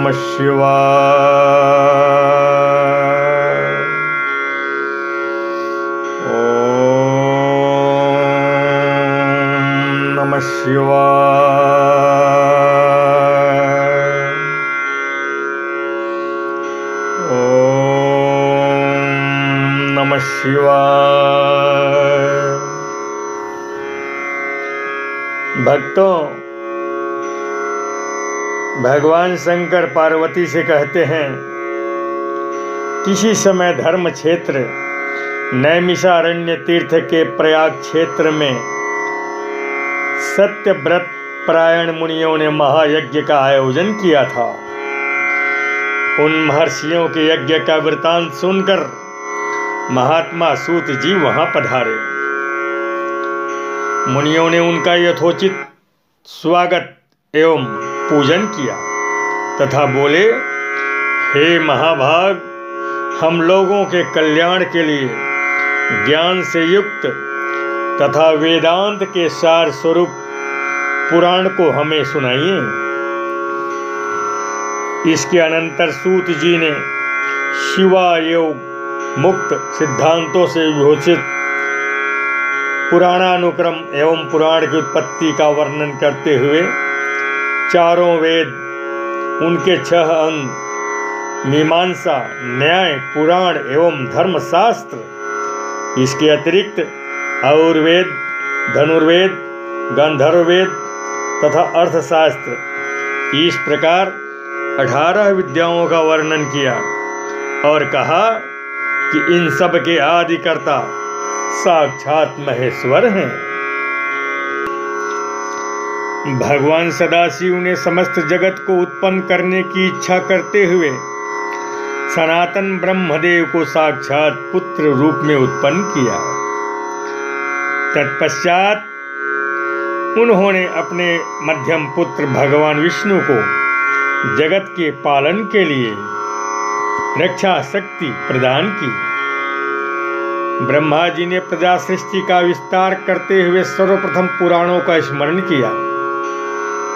नमः शिवाय। ओम नमः शिवाय। ओम नमः शिवाय। भक्तों, भगवान शंकर पार्वती से कहते हैं, किसी समय धर्म क्षेत्र नैमिषारण्य तीर्थ के प्रयाग क्षेत्र में सत्यव्रत परायण मुनियों ने महायज्ञ का आयोजन किया था। उन महर्षियों के यज्ञ का वृतांत सुनकर महात्मा सूत जी वहां पधारे। मुनियों ने उनका यथोचित स्वागत एवं पूजन किया तथा बोले, हे महाभाग, हम लोगों के कल्याण के लिए ज्ञान से युक्त तथा वेदांत के सार स्वरूप पुराण को हमें सुनाइए। इसके अनंतर सूत जी ने शिवायोग मुक्त सिद्धांतों से विभूषित पुराणानुक्रम एवं पुराण की उत्पत्ति का वर्णन करते हुए चारों वेद, उनके 6 अंग, मीमांसा, न्याय, पुराण एवं धर्मशास्त्र, इसके अतिरिक्त आयुर्वेद, धनुर्वेद, गंधर्ववेद तथा अर्थशास्त्र, इस प्रकार 18 विद्याओं का वर्णन किया और कहा कि इन सब के आदिकर्ता साक्षात महेश्वर हैं। भगवान सदाशिव ने समस्त जगत को उत्पन्न करने की इच्छा करते हुए सनातन ब्रह्मदेव को साक्षात पुत्र रूप में उत्पन्न किया। तत्पश्चात उन्होंने अपने मध्यम पुत्र भगवान विष्णु को जगत के पालन के लिए रक्षा शक्ति प्रदान की। ब्रह्मा जी ने प्रजा सृष्टि का विस्तार करते हुए सर्वप्रथम पुराणों का स्मरण किया।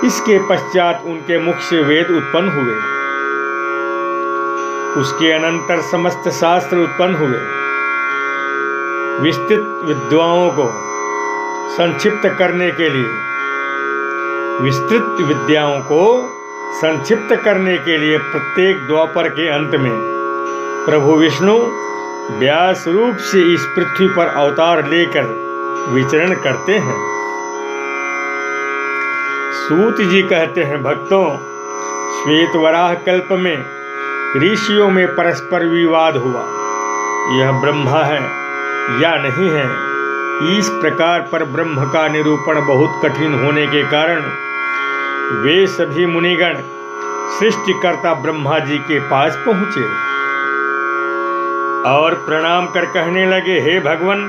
इसके पश्चात उनके मुख से वेद उत्पन्न हुए। उसके अनंतर समस्त शास्त्र उत्पन्न हुए। विस्तृत विद्याओं को संक्षिप्त करने के लिए प्रत्येक द्वापर के अंत में प्रभु विष्णु व्यास रूप से इस पृथ्वी पर अवतार लेकर विचरण करते हैं। सूत जी कहते हैं, भक्तों, श्वेत वराह कल्प में ऋषियों में परस्पर विवाद हुआ, यह ब्रह्मा है या नहीं है। इस प्रकार पर ब्रह्म का निरूपण बहुत कठिन होने के कारण वे सभी मुनिगण सृष्टिकर्ता ब्रह्मा जी के पास पहुंचे और प्रणाम कर कहने लगे, हे भगवान,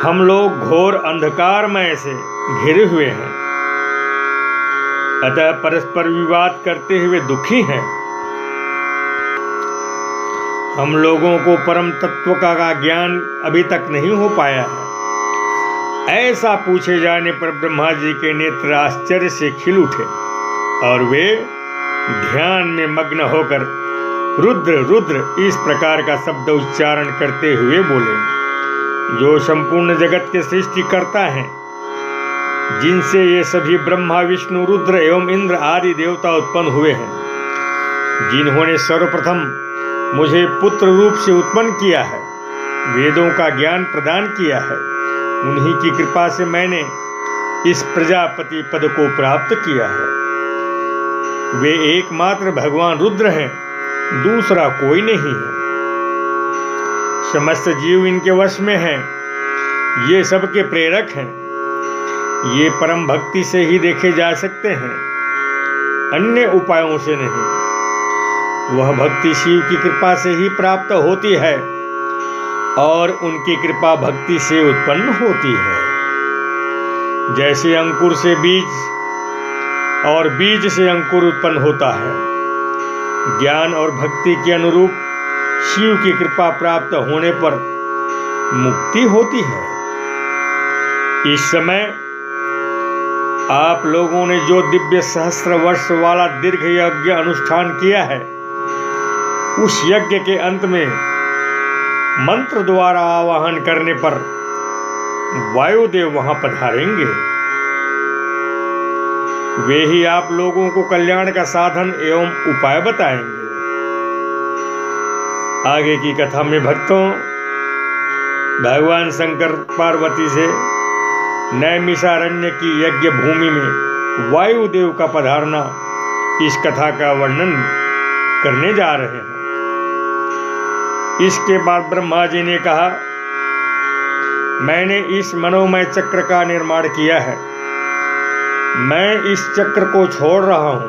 हम लोग घोर अंधकारमय से घिरे हुए हैं, अतः परस्पर विवाद करते हुए दुखी हैं। हम लोगों को परम तत्व का ज्ञान अभी तक नहीं हो पाया है। ऐसा पूछे जाने पर ब्रह्मा जी के नेत्र आश्चर्य से खिल उठे और वे ध्यान में मग्न होकर रुद्र रुद्र इस प्रकार का शब्द उच्चारण करते हुए बोले, जो संपूर्ण जगत के सृष्टि करता है, जिनसे ये सभी ब्रह्मा, विष्णु, रुद्र एवं इंद्र आदि देवता उत्पन्न हुए हैं, जिन्होंने सर्वप्रथम मुझे पुत्र रूप से उत्पन्न किया है, वेदों का ज्ञान प्रदान किया है, उन्हीं की कृपा से मैंने इस प्रजापति पद को प्राप्त किया है। वे एकमात्र भगवान रुद्र हैं, दूसरा कोई नहीं है। समस्त जीव इनके वश में हैं, ये सबके प्रेरक हैं। ये परम भक्ति से ही देखे जा सकते हैं, अन्य उपायों से नहीं। वह भक्ति शिव की कृपा से ही प्राप्त होती है और उनकी कृपा भक्ति से उत्पन्न होती है। जैसे अंकुर से बीज और बीज से अंकुर उत्पन्न होता है, ज्ञान और भक्ति के अनुरूप शिव की कृपा प्राप्त होने पर मुक्ति होती है। इस समय आप लोगों ने जो दिव्य सहस्त्र वर्ष वाला दीर्घ यज्ञ अनुष्ठान किया है, उस यज्ञ के अंत में मंत्र द्वारा आवाहन करने पर वायुदेव वहां पधारेंगे। वे ही आप लोगों को कल्याण का साधन एवं उपाय बताएंगे। आगे की कथा में भक्तों, भगवान शंकर पार्वती से नैमिषारण्य की यज्ञ भूमि में वायुदेव का पधारना, इस कथा का वर्णन करने जा रहे हैं। इसके बाद ब्रह्मा जी ने कहा, मैंने इस मनोमय चक्र का निर्माण किया है। मैं इस चक्र को छोड़ रहा हूं।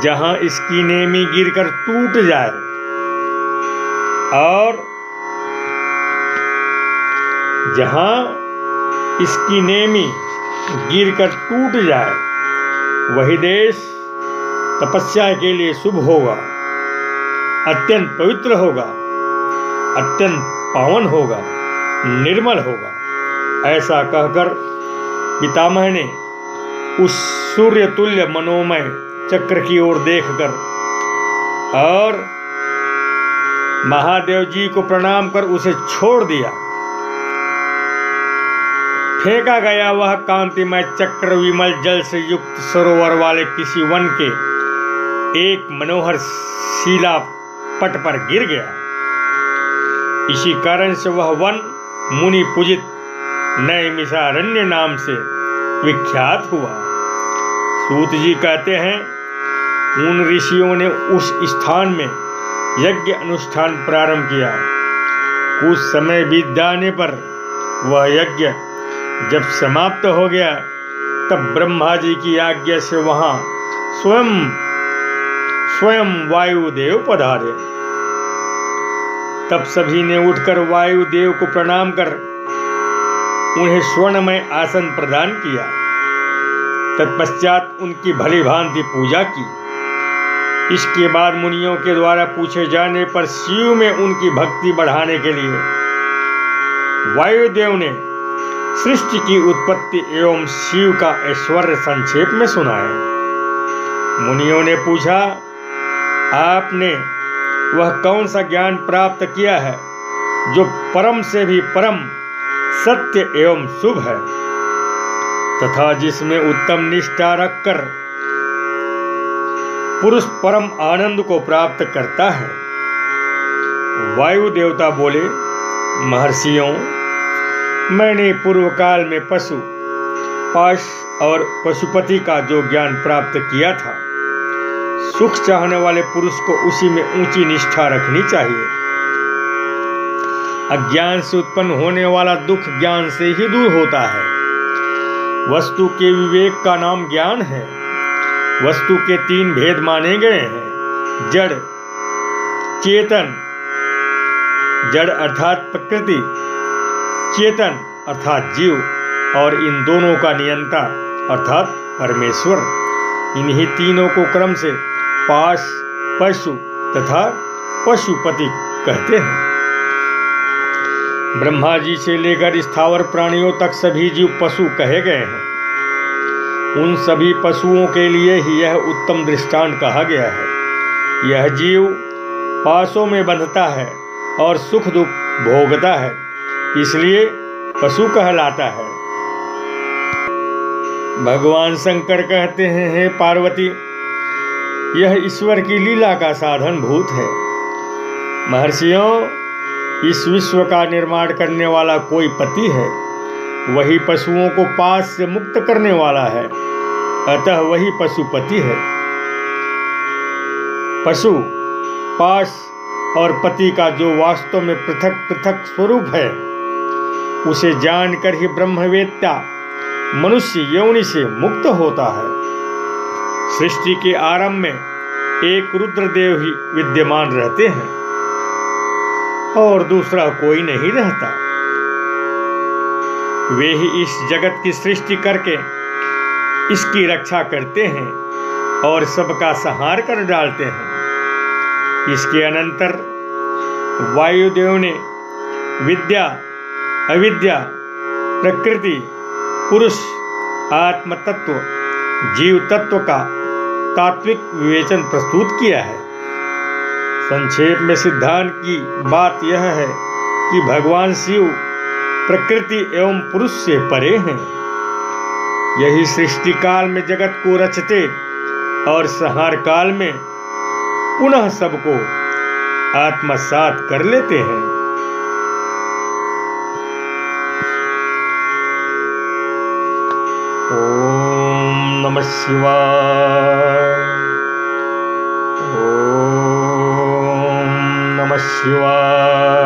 जहां इसकी नेमी गिरकर टूट जाए और जहां इसकी नेमी गिरकर टूट जाए, वही देश तपस्या के लिए शुभ होगा, अत्यंत पवित्र होगा, अत्यंत पावन होगा, निर्मल होगा। ऐसा कहकर पितामह ने उस सूर्य तुल्य मनोमय चक्र की ओर देखकर और महादेव जी को प्रणाम कर उसे छोड़ दिया। फेंका गया वह कांतिमय चक्र विमल जल से युक्त सरोवर वाले किसी वन के एक मनोहर शिला पट पर गिर गया। इसी कारण से वह वन मुनि पूजित नैमिषारण्य नाम से विख्यात हुआ। सूत जी कहते हैं, उन ऋषियों ने उस स्थान में यज्ञ अनुष्ठान प्रारंभ किया। कुछ समय बीत जाने पर वह यज्ञ जब समाप्त हो गया, तब ब्रह्मा जी की आज्ञा से वहां स्वयं वायुदेव पधारे। तब सभी ने उठकर वायुदेव को प्रणाम कर उन्हें स्वर्णमय आसन प्रदान किया। तत्पश्चात उनकी भली भांति पूजा की। इसके बाद मुनियों के द्वारा पूछे जाने पर शिव में उनकी भक्ति बढ़ाने के लिए वायुदेव ने सृष्टि की उत्पत्ति एवं शिव का ऐश्वर्य संक्षेप में सुनाया। मुनियों ने पूछा, आपने वह कौन सा ज्ञान प्राप्त किया है जो परम से भी परम सत्य एवं शुभ है, तथा जिसमें उत्तम निष्ठा रखकर पुरुष परम आनंद को प्राप्त करता है। वायु देवता बोले, महर्षियों, मैंने पूर्व काल में पशु पाश और पशुपति का जो ज्ञान प्राप्त किया था, सुख चाहने वाले पुरुष को उसी में ऊंची निष्ठा रखनी चाहिए। अज्ञान से उत्पन्न होने वाला दुख ज्ञान से ही दूर होता है। वस्तु के विवेक का नाम ज्ञान है। वस्तु के तीन भेद माने गए हैं, जड़, चेतन। जड़ अर्थात प्रकृति, चेतन अर्थात जीव, और इन दोनों का नियंता अर्थात परमेश्वर। इन्हीं तीनों को क्रम से पाश, पशु तथा पशुपति कहते हैं। ब्रह्मा जी से लेकर स्थावर प्राणियों तक सभी जीव पशु कहे गए हैं। उन सभी पशुओं के लिए ही यह उत्तम दृष्टांत कहा गया है। यह जीव पाशों में बंधता है और सुख दुख भोगता है, इसलिए पशु कहलाता है। भगवान शंकर कहते हैं, हे पार्वती, यह ईश्वर की लीला का साधन भूत है। महर्षियों, इस विश्व का निर्माण करने वाला कोई पति है, वही पशुओं को पास से मुक्त करने वाला है, अतः वही पशुपति है। पशु, पास और पति का जो वास्तव में पृथक पृथक स्वरूप है, उसे जानकर ही ब्रह्मवेत्ता मनुष्य योनि से मुक्त होता है। सृष्टि के आरंभ में एक रुद्रदेव ही विद्यमान रहते हैं और दूसरा कोई नहीं रहता। वे ही इस जगत की सृष्टि करके इसकी रक्षा करते हैं और सबका संहार कर डालते हैं। इसके अनंतर वायुदेव ने विद्या, अविद्या, प्रकृति, पुरुष आत्म तत्व जीव तत्व का तात्विक विवेचन प्रस्तुत किया है। संक्षेप में सिद्धांत की बात यह है कि भगवान शिव प्रकृति एवं पुरुष से परे हैं। यही सृष्टि काल में जगत को रचते और संहार काल में पुनः सबको आत्मसात कर लेते हैं। ओम नमः शिवाय। ओम नमः शिवाय।